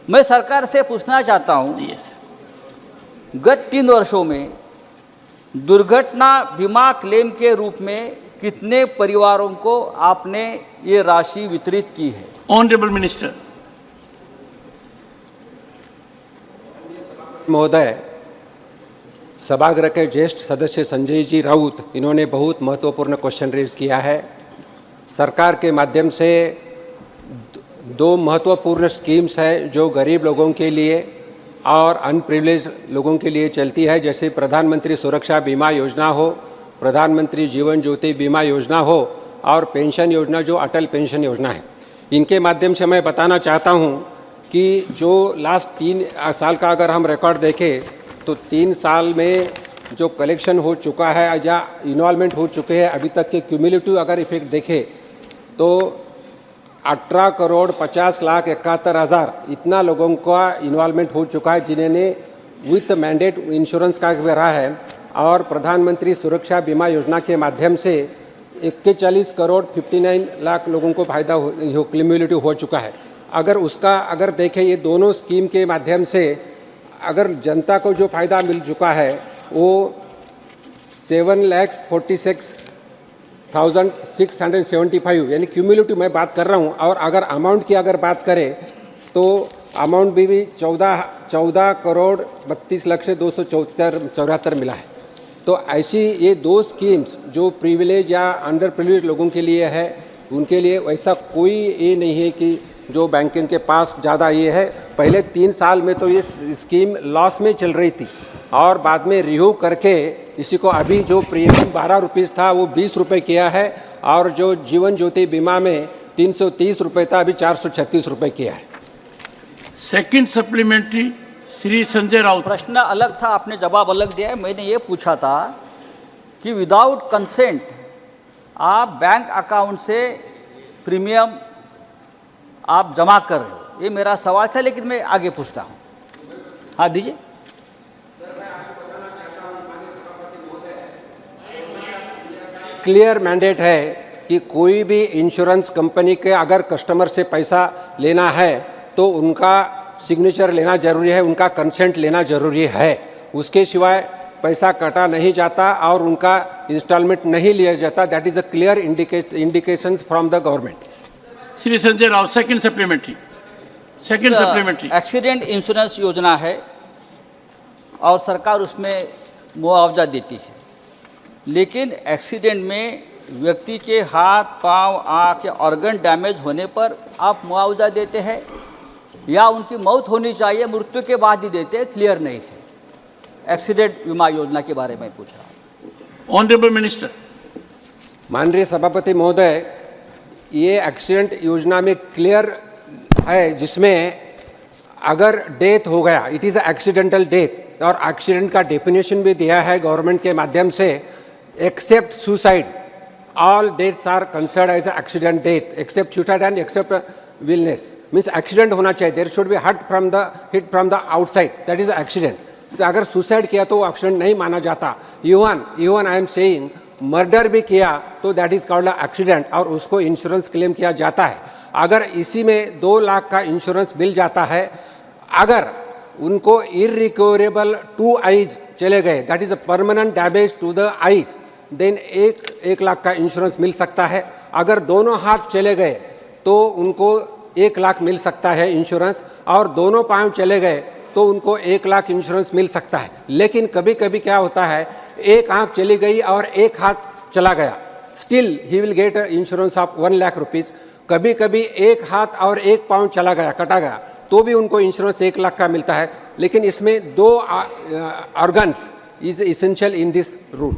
मैं सरकार से पूछना चाहता हूं, गत 3 वर्षों में दुर्घटना बीमा क्लेम के रूप में कितने परिवारों को आपने ये राशि वितरित की है? Honourable minister. महोदय, सभागृह के ज्येष्ठ सदस्य संजय जी राउत, इन्होंने बहुत महत्वपूर्ण क्वेश्चन रेज किया है। सरकार के माध्यम से 2 महत्वपूर्ण स्कीम्स है जो गरीब लोगों के लिए और अनप्रिविलेज लोगों के लिए चलती है, जैसे प्रधानमंत्री सुरक्षा बीमा योजना हो, प्रधानमंत्री जीवन ज्योति बीमा योजना हो और पेंशन योजना जो अटल पेंशन योजना है। इनके माध्यम से मैं बताना चाहता हूं कि जो लास्ट 3 साल का अगर हम रिकॉर्ड देखें तो 3 साल में जो कलेक्शन हो चुका है या इन्वॉल्वमेंट हो चुके हैं अभी तक के क्यूमुलेटिव अगर इफेक्ट देखें तो 18,50,71,000 इतना लोगों का इन्वॉल्वमेंट हो चुका है जिन्होंने विथ मैंडेट इंश्योरेंस का रहा है। और प्रधानमंत्री सुरक्षा बीमा योजना के माध्यम से 41,59,00,000 लोगों को फायदा क्यूमुलेटिव हो चुका है। अगर देखें ये दोनों स्कीम के माध्यम से अगर जनता को जो फ़ायदा मिल चुका है वो 7,46,675 यानी क्यूमुलेटिव मैं बात कर रहा हूँ। और अगर अमाउंट की अगर बात करें तो अमाउंट भी 14,32,274 मिला है। तो ऐसी ये 2 स्कीम्स जो प्रिविलेज या अंडर प्रिविलेज लोगों के लिए है, उनके लिए वैसा कोई ये नहीं है कि जो बैंकिंग के पास ज़्यादा ये है। पहले 3 साल में तो ये स्कीम लॉस में चल रही थी और बाद में रिव्यू करके इसी को अभी जो प्रीमियम 12 रुपीज़ था वो 20 रुपये किया है और जो जीवन ज्योति बीमा में 330 रुपये था अभी 436 रुपये किया है। Second supplementary Shri Sanjay Raut. प्रश्न अलग था, आपने जवाब अलग दिया है। मैंने ये पूछा था कि विदाउट कंसेंट आप बैंक अकाउंट से प्रीमियम आप जमा कर रहे हो, ये मेरा सवाल था, लेकिन मैं आगे पूछता हूँ। हाँ दीजिए। क्लियर मैंडेट है कि कोई भी इंश्योरेंस कंपनी के अगर कस्टमर से पैसा लेना है तो उनका सिग्नेचर लेना जरूरी है, उनका कंसेंट लेना जरूरी है। उसके सिवाय पैसा कटा नहीं जाता और उनका इंस्टॉलमेंट नहीं लिया जाता। That is a clear indications from the government. Shri Sanjay Raut, second supplementary. Accident insurance योजना है और सरकार उसमें मुआवजा देती है, लेकिन एक्सीडेंट में व्यक्ति के हाथ, पांव, आँख या ऑर्गन डैमेज होने पर आप मुआवजा देते हैं या उनकी मौत होनी चाहिए, मृत्यु के बाद ही देते हैं, क्लियर नहीं है। एक्सीडेंट बीमा योजना के बारे में पूछ रहा हूँ। Honourable minister. माननीय सभापति महोदय, ये एक्सीडेंट योजना में क्लियर है जिसमें अगर डेथ हो गया, इट इज़ एक्सीडेंटल डेथ, और एक्सीडेंट का डेफिनेशन भी दिया है गवर्नमेंट के माध्यम से, except suicide all deaths are considered as accident death except suicide and except illness. Means accident होना चाहिए, there should be hit from the outside, that is accident. तो अगर सुसाइड किया तो एक्सीडेंट नहीं माना जाता। Even I am saying murder भी किया तो दैट इज कॉल्ड एक्सीडेंट और उसको इंश्योरेंस क्लेम किया जाता है। अगर इसी में 2 लाख का इंश्योरेंस मिल जाता है, अगर उनको इरिकवरेबल 2 आईज चले गए, that is a permanent damage to the eyes, then 1 lakh का इंश्योरेंस मिल सकता है। अगर दोनों हाथ चले गए तो उनको 1 लाख मिल सकता है इंश्योरेंस, और दोनों पाँव चले गए तो उनको 1 लाख इंश्योरेंस मिल सकता है। लेकिन कभी कभी क्या होता है, 1 आँख चली गई और 1 हाथ चला गया, still he will get insurance of 1 lakh rupees. कभी कभी 1 हाथ और 1 पाँव चला गया, कटा गया, तो भी उनको इंश्योरेंस 1 लाख का मिलता है। लेकिन इसमें 2 organs is essential in this rule.